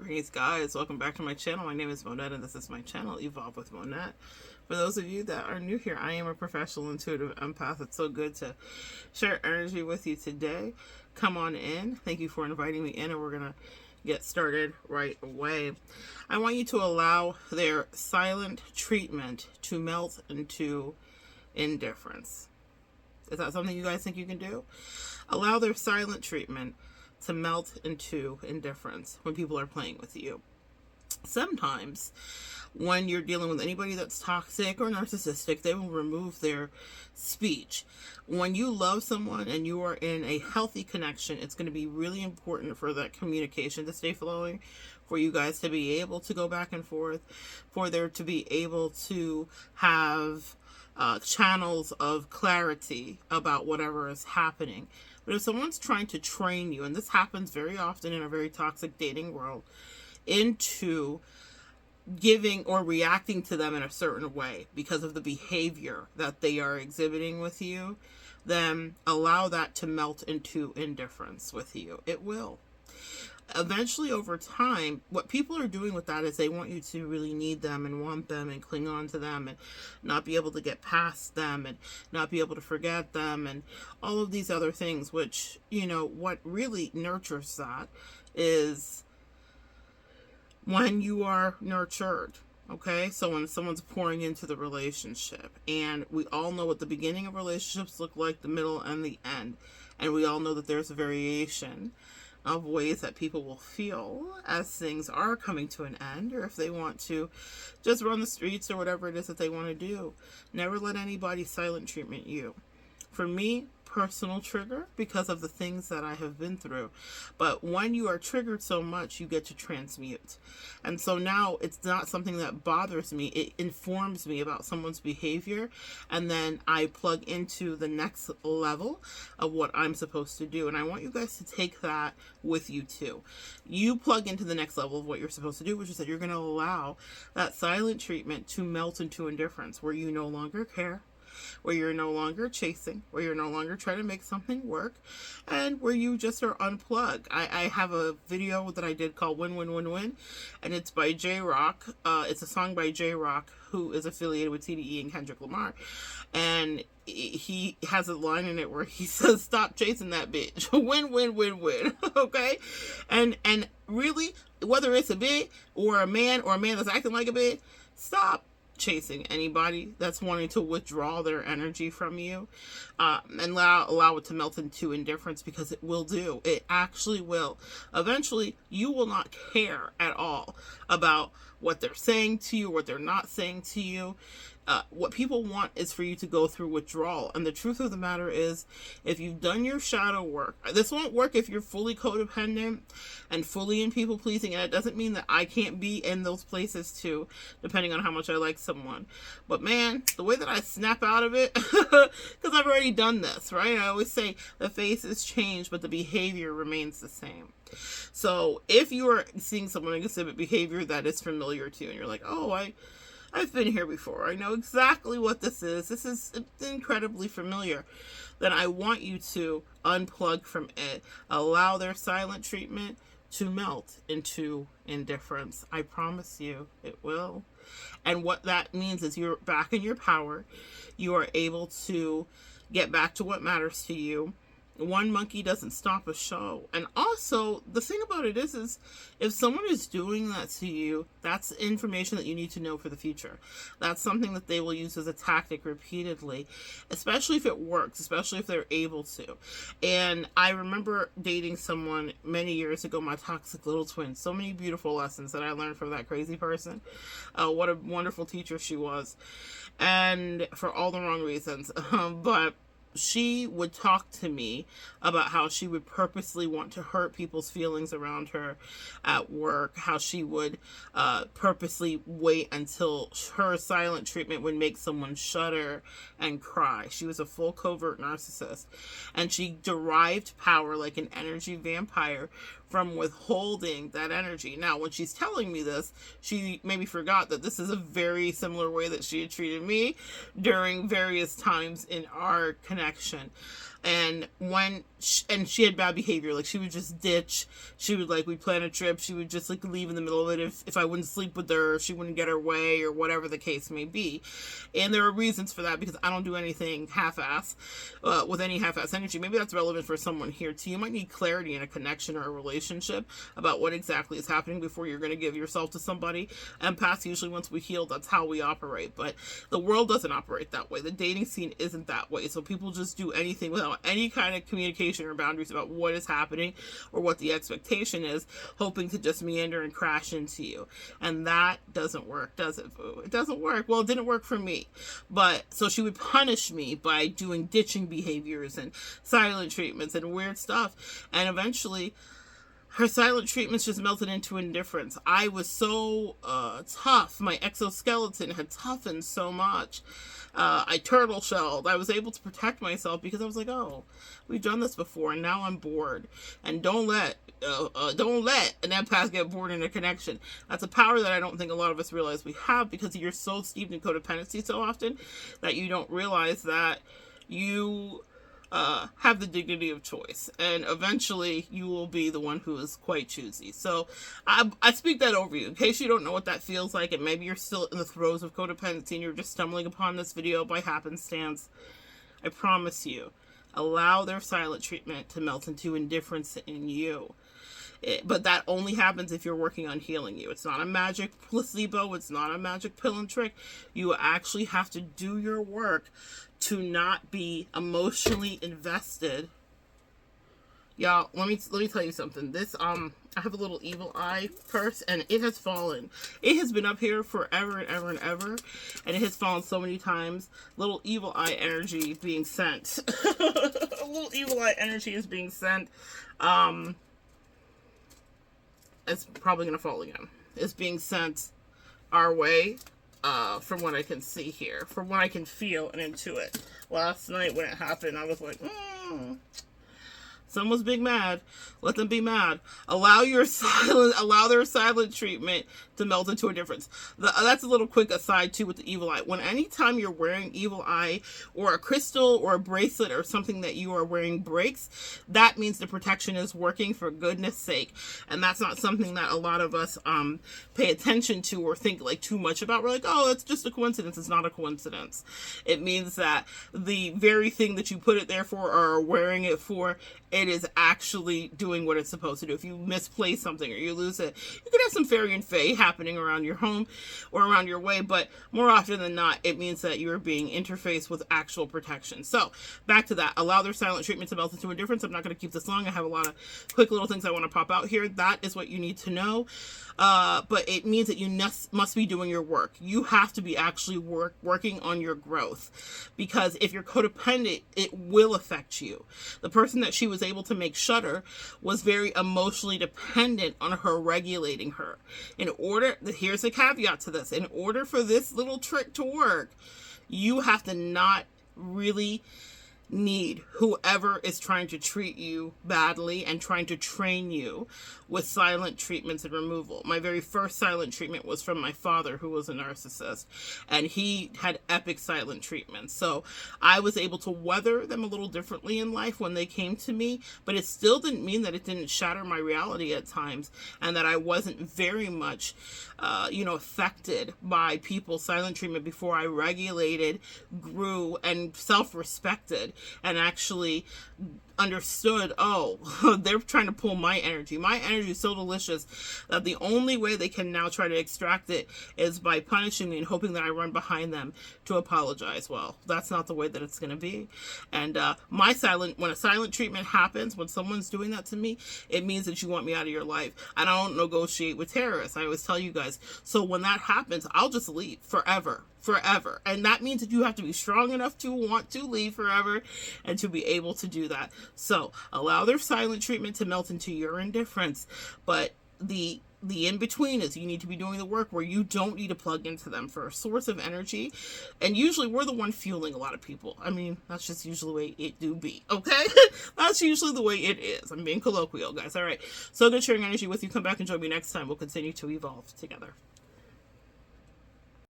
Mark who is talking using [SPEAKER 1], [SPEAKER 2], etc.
[SPEAKER 1] Greetings guys, welcome back to my channel. My name is Monette and this is my channel, Evolve with Monette. For those of you that are new here, I am a professional intuitive empath. It's so good to share energy with you today. Come on in. Thank you for inviting me in, and we're going to get started right away. I want you to allow their silent treatment to melt into indifference. Is that something you guys think you can do? Allow their silent treatment to melt into indifference when people are playing with you. Sometimes when you're dealing with anybody that's toxic or narcissistic, they will remove their speech. When you love someone and you are in a healthy connection, it's going to be really important for that communication to stay flowing, for you guys to be able to go back and forth, for there to be able to have channels of clarity about whatever is happening. But if someone's trying to train you, and this happens very often in a very toxic dating world, into giving or reacting to them in a certain way because of the behavior that they are exhibiting with you, then allow that to melt into indifference with you. It will. Eventually, over time, what people are doing with that is they want you to really need them and want them and cling on to them and not be able to get past them and not be able to forget them and all of these other things, which, you know, what really nurtures that is when you are nurtured. Okay, so when someone's pouring into the relationship, and we all know what the beginning of relationships look like, the middle and the end, and we all know that there's a variation of ways that people will feel as things are coming to an end, or if they want to just run the streets or whatever it is that they want to do. Never let anybody silent treatment you. For me, personal trigger because of the things that I have been through. But when you are triggered so much, you get to transmute. And so now it's not something that bothers me. It informs me about someone's behavior. And then I plug into the next level of what I'm supposed to do. And I want you guys to take that with you too. You plug into the next level of what you're supposed to do, which is that you're going to allow that silent treatment to melt into indifference, where you no longer care, where you're no longer chasing, where you're no longer trying to make something work, and where you just are unplugged. I have a video that I did called Win Win Win Win, and it's by J-Rock. It's a song by J-Rock, who is affiliated with TDE and Kendrick Lamar, and he has a line in it where he says, "Stop chasing that bitch. Win, win, win, win." Okay, and really, whether it's a bitch or a man that's acting like a bitch, stop chasing anybody that's wanting to withdraw their energy from you, and allow it to melt into indifference, because it will do. It actually will. Eventually, you will not care at all about what they're saying to you, what they're not saying to you. What people want is for you to go through withdrawal. And the truth of the matter is, if you've done your shadow work, this won't work if you're fully codependent and fully in people pleasing. And it doesn't mean that I can't be in those places too, depending on how much I like someone. But man, the way that I snap out of it, because I've already done this, right? I always say the face is changed, but the behavior remains the same. So if you are seeing someone exhibit behavior that is familiar to you, and you're like, oh, I've been here before, I know exactly what this is incredibly familiar, then I want you to unplug from it. Allow their silent treatment to melt into indifference. I promise you it will. And what that means is you're back in your power. You are able to get back to what matters to you. One monkey doesn't stop a show. And also, the thing about it is if someone is doing that to you, that's information that you need to know for the future. That's something that they will use as a tactic repeatedly, especially if it works, especially if they're able to. And I remember dating someone many years ago, my toxic little twin. So many beautiful lessons that I learned from that crazy person. What a wonderful teacher she was. And for all the wrong reasons. But she would talk to me about how she would purposely want to hurt people's feelings around her at work, how she would purposely wait until her silent treatment would make someone shudder and cry. She was a full covert narcissist, and she derived power like an energy vampire from withholding that energy. Now, when she's telling me this, she maybe forgot that this is a very similar way that she had treated me during various times in our connection. And and she had bad behavior. Like, she would just ditch. She would, like, we'd plan a trip, she would just, like, leave in the middle of it if I wouldn't sleep with her, if she wouldn't get her way, or whatever the case may be. And there are reasons for that, because I don't do anything half-ass with any half-ass energy. Maybe that's relevant for someone here too. You might need clarity in a connection or a relationship about what exactly is happening before you're going to give yourself to somebody. Empaths, usually once we heal, that's how we operate. But the world doesn't operate that way. The dating scene isn't that way. So people just do anything without any kind of communication or boundaries about what is happening or what the expectation is, hoping to just meander and crash into you. And that doesn't work, does it, boo? It doesn't work. Well, it didn't work for me. But so she would punish me by doing ditching behaviors and silent treatments and weird stuff. And eventually her silent treatments just melted into indifference. I was so tough. My exoskeleton had toughened so much. I turtle shelled. I was able to protect myself because I was like, oh, we've done this before, and now I'm bored. And don't let an empath get bored in a connection. That's a power that I don't think a lot of us realize we have, because you're so steeped in codependency so often that you don't realize that you have the dignity of choice, and eventually you will be the one who is quite choosy. So I speak that over you in case you don't know what that feels like, and maybe you're still in the throes of codependency and you're just stumbling upon this video by happenstance. I promise you, allow their silent treatment to melt into indifference in you. But that only happens if you're working on healing you. It's not a magic placebo. It's not a magic pill and trick. You actually have to do your work to not be emotionally invested. Y'all, let me tell you something. This I have a little evil eye purse, and it has fallen. It has been up here forever and ever and ever, and it has fallen so many times. Little evil eye energy being sent. A little evil eye energy is being sent. It's probably gonna fall again. It's being sent our way. From what I can see here, from what I can feel and intuit. Last night when it happened, I was like, someone's big mad. Let them be mad. Allow their silent treatment to melt into a difference. That's a little quick aside too with the evil eye. Anytime you're wearing evil eye, or a crystal or a bracelet or something that you are wearing breaks, that means the protection is working, for goodness sake. And that's not something that a lot of us pay attention to or think like too much about. We're like, oh, it's just a coincidence. It's not a coincidence. It means that the very thing that you put it there for, or are wearing it for, it is actually doing what it's supposed to do. If you misplace something or you lose it, you could have some fairy and fae happening around your home or around your way, but more often than not, it means that you're being interfaced with actual protection. So back to that. Allow their silent treatment to melt into indifference. I'm not going to keep this long. I have a lot of quick little things I want to pop out here. That is what you need to know. But it means that you must be doing your work. You have to be actually working on your growth, because if you're codependent, it will affect you. The person that she was able to make shudder was very emotionally dependent on her regulating her. Here's a caveat to this. In order for this little trick to work, you have to not really need whoever is trying to treat you badly and trying to train you with silent treatments and removal. My very first silent treatment was from my father, who was a narcissist, and he had epic silent treatments. So I was able to weather them a little differently in life when they came to me, but it still didn't mean that it didn't shatter my reality at times, and that I wasn't very much affected by people's silent treatment before I regulated, grew, and self-respected, and actually understood, oh, they're trying to pull my energy. My energy is so delicious that the only way they can now try to extract it is by punishing me and hoping that I run behind them to apologize. Well, that's not the way that it's going to be. And when a silent treatment happens, when someone's doing that to me, it means that you want me out of your life. And I don't negotiate with terrorists. I always tell you guys. So when that happens, I'll just leave forever. And that means that you have to be strong enough to want to leave forever and to be able to do that. So allow their silent treatment to melt into your indifference. But the in-between is you need to be doing the work where you don't need to plug into them for a source of energy. And usually we're the one fueling a lot of people. I mean, that's just usually the way it do be, okay? That's usually the way it is. I'm being colloquial, guys. All right. So good sharing energy with you. Come back and join me next time. We'll continue to evolve together.